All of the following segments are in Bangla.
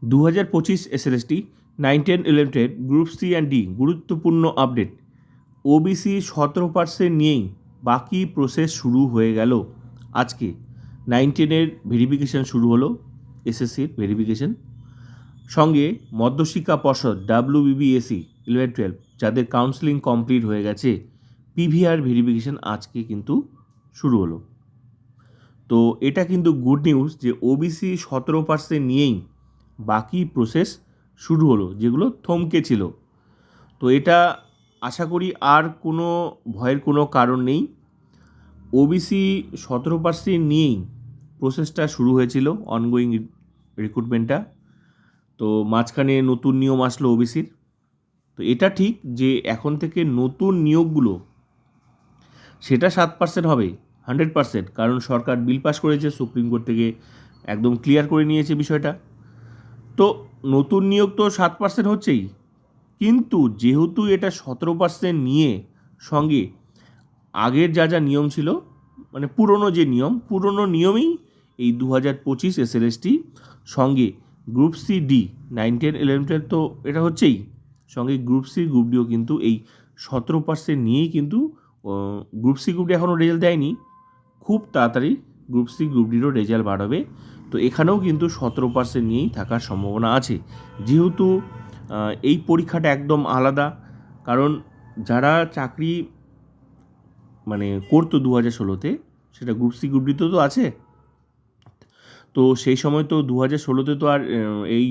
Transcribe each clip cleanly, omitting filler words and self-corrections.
2025 SLST 9, 10, 11, 12 group C and D গুরুত্বপূর্ণ আপডেট। ওবিসি 17% নিয়েই বাকি প্রসেস শুরু হয়ে গেল। আজকে 9, 10-এর ভেরিফিকেশান শুরু হলো, এসএসসির ভেরিফিকেশান। সঙ্গে মধ্যশিক্ষা পর্ষদ WBBSE 11, 12 যাদের কাউন্সেলিং কমপ্লিট হয়ে গেছে, পিভিআর ভেরিফিকেশান আজকে কিন্তু শুরু হলো। তো এটা কিন্তু গুড নিউজ যে ওবিসি 17% নিয়েই বাকি প্রসেস শুরু হলো, যেগুলো থমকে ছিল। তো এটা আশা করি আর কোনো ভয়ের কোনো কারণ নেই। ওবিসি 17% নিয়েই প্রসেসটা শুরু হয়েছিল, অনগোয়িং রিক্রুটমেন্টটা। তো মাঝখানে নতুন নিয়ম আসলো ওবিসির। তো এটা ঠিক যে এখন থেকে নতুন নিয়োগগুলো সেটা 7% হবে, 100%, কারণ সরকার বিল পাস করেছে, সুপ্রিম কোর্ট থেকে একদম ক্লিয়ার করে নিয়েছে বিষয়টা। তো নতুন নিয়োগ তো 7% হচ্ছেই, কিন্তু যেহেতু এটা 17% নিয়ে সঙ্গে আগের যা যা নিয়ম ছিল, মানে পুরনো যে নিয়ম, পুরনো নিয়মেই এই 2025 এসএলএসটি সঙ্গে গ্রুপ সি ডি 9, 10, 11, 12 তো এটা হচ্ছেই, সঙ্গে গ্রুপ সি গ্রুপ ডিও কিন্তু এই 17% নিয়েই কিন্তু গ্রুপ সি গ্রুপ ডি এখনও রেজাল্ট দেয়নি, খুব তাড়াতাড়ি গ্রুপ সি গ্রুপ ডিরও রেজাল্ট বাড়াবে। তো এখানেও কিন্তু 17% নিয়েই থাকার সম্ভাবনা আছে, যেহেতু এই পরীক্ষাটা একদম আলাদা। কারণ যারা চাকরি মানে করতো 2016-তে, সেটা গ্রুপ সি গ্রুপ ডিতে তো আছে। তো সেই সময় তো 2016-তে তো আর এই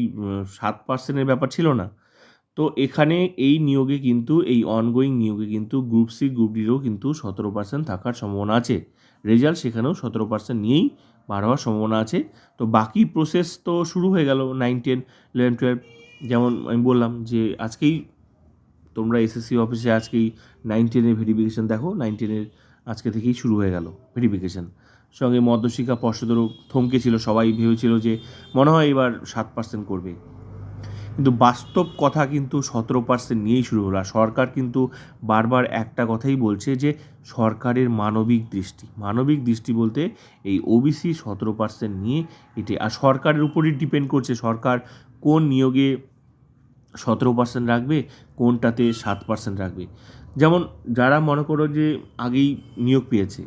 7%-এর ব্যাপার ছিল না। তো এখানে এই নিয়োগে কিন্তু, এই অনগোয়িং নিয়োগে কিন্তু গ্রুপ সি গ্রুপ ডিরও কিন্তু 17% থাকার সম্ভাবনা আছে। রেজাল্ট সেখানেও 17% নিয়েই বার হওয়ার সম্ভাবনা আছে। তো বাকি প্রসেস তো শুরু হয়ে গেল 9, 10, 11, 12। যেমন আমি বললাম যে আজকেই তোমরা এসএসসি অফিসে আজকেই 9, 10-এর ভেরিফিকেশান দেখো, 9, 10-এর আজকে থেকেই শুরু হয়ে গেল ভেরিফিকেশান। সঙ্গে মধ্যশিক্ষা পর্ষদেরও থমকে ছিল, সবাই ভেবেছিল যে মনে হয় এবার 7% করবে, কিন্তু বাস্তব কথা কিন্তু 17% নিয়েই শুরু হলো। আর সরকার কিন্তু বারবার একটা কথাই বলছে যে সরকারের মানবিক দৃষ্টি বলতে এই ওবিসি 17% নিয়ে এটি, আর সরকারের উপরই ডিপেন্ড করছে সরকার কোন নিয়োগে 17% রাখবে, কোনটাতে 7% রাখবে। যেমন যারা মনে করো যে আগেই নিয়োগ পেয়েছে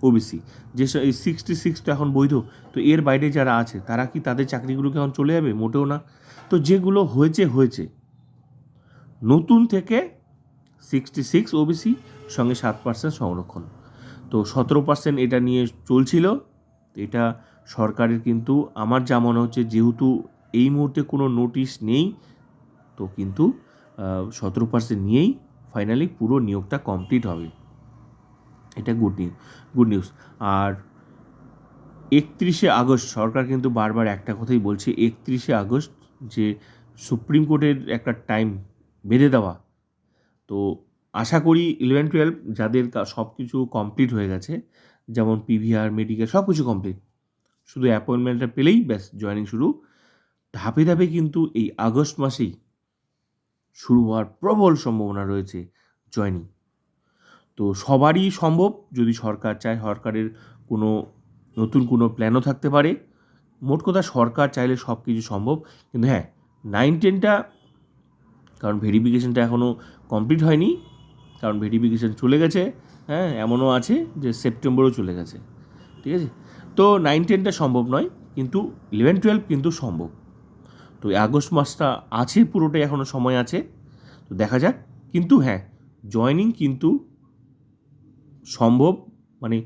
ওবিসি, যে এই 66 তো এখন বৈধ, তো এর বাইরে যারা আছে তারা কি তাদের চাকরিগুলোকে এখন চলে যাবে? মোটেও না। তো যেগুলো হয়েছে, নতুন থেকে 66 ওবিসি সঙ্গে 7% সংরক্ষণ, তো 17% এটা নিয়ে চলছিল। এটা সরকারের কিন্তু আমার যা মনে হচ্ছে, যেহেতু এই মুহূর্তে কোনো নোটিশ নেই, তো কিন্তু 17% নিয়েই ফাইনালি পুরো নিয়োগটা কমপ্লিট হবে। এটা গুড নিউজ। আর 31শে আগস্ট সরকার কিন্তু বারবার একটা কথাই বলছে, 31শে আগস্ট যে সুপ্রিম কোর্টের একটা টাইম বেঁধে দেওয়া। তো আশা করি 11, 12 যাদের সব কিছু কমপ্লিট হয়ে গেছে, যেমন পিভিআর, মেডিকেল সব কিছু কমপ্লিট, শুধু অ্যাপয়েন্টমেন্টটা পেলেই ব্যাস জয়েনিং শুরু। ধাপে ধাপে কিন্তু এই আগস্ট মাসেই শুরু হওয়ার প্রবল সম্ভাবনা রয়েছে জয়েনিং। তো সবারই সম্ভব যদি সরকার চায়, সরকারের কোনো নতুন কোনো প্ল্যানও থাকতে পারে। মোট কথা সরকার চাইলে সব কিছু সম্ভব। কিন্তু হ্যাঁ, 9, 10টা, কারণ ভেরিফিকেশানটা এখনও কমপ্লিট হয়নি, কারণ ভেরিফিকেশান চলে গেছে। হ্যাঁ, এমনও আছে যে সেপ্টেম্বরেও চলে গেছে, ঠিক আছে। তো 9, 10টা সম্ভব নয়, কিন্তু 11, 12 কিন্তু সম্ভব। তো আগস্ট মাসটা আছে, পুরোটাই এখনও সময় আছে, তো দেখা যাক। কিন্তু হ্যাঁ, জয়েনিং কিন্তু সম্ভব, মানে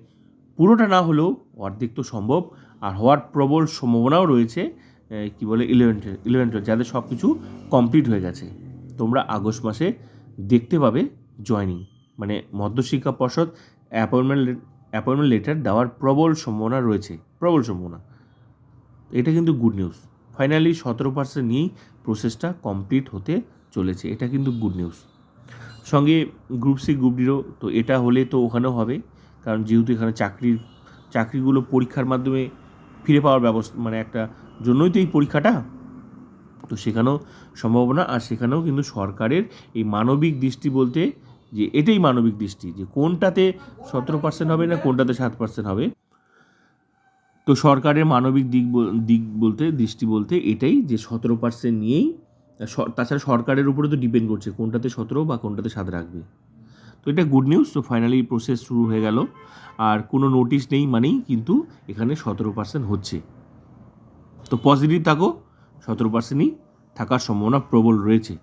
পুরোটা না হলেও অর্ধেক তো সম্ভব। আর হওয়ার প্রবল সম্ভাবনাও রয়েছে 11, 12 যাদের সব কিছু কমপ্লিট হয়ে গেছে। তোমরা আগস্ট মাসে দেখতে পাবে জয়েনিং, মানে মধ্যশিক্ষা পর্ষদ অ্যাপয়েন্টমেন্ট লেটার দেওয়ার প্রবল সম্ভাবনা রয়েছে, প্রবল সম্ভাবনা। এটা কিন্তু গুড নিউজ। ফাইনালি 17% নিয়েই প্রসেসটা কমপ্লিট হতে চলেছে, এটা কিন্তু গুড নিউজ। সঙ্গে গ্রুপ সি গ্রুপ ডিরও তো এটা হলে তো ওখানেও হবে, কারণ যেহেতু এখানে চাকরিগুলো পরীক্ষার মাধ্যমে ফিরে পাওয়ার ব্যবস্থা, মানে একটা জন্যই তো এই পরীক্ষাটা, তো সেখানেও সম্ভাবনা। আর সেখানেও কিন্তু সরকারের এই মানবিক দৃষ্টি বলতে, যে এটাই মানবিক দৃষ্টি যে কোনটাতে 17% হবে না কোনটাতে 7% হবে। তো সরকারের মানবিক দৃষ্টি বলতে এটাই যে 17% নিয়েই, তাছাড়া সরকারের উপরে তো ডিপেন্ড করছে কোনটাতে 17 বা কোনটাতে 7 রাখবে। তো এটা গুড নিউজ। তো ফাইনালি প্রসেস শুরু হয়ে গেল, আর কোনো নোটিশ নেই মানেই কিন্তু এখানে 17% হচ্ছে। তো পজিটিভ থাকো, 17%ই থাকার সম্ভাবনা প্রবল রয়েছে।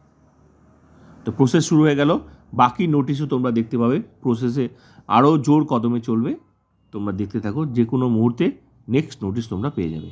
তো প্রসেস শুরু হয়ে গেল, বাকি নোটিশও তোমরা দেখতে পাবে, প্রসেসে আরও জোর কদমে চলবে। তোমরা দেখতে থাকো, যে কোনো মুহূর্তে নেক্সট নোটিশ তোমরা পেয়ে যাবে।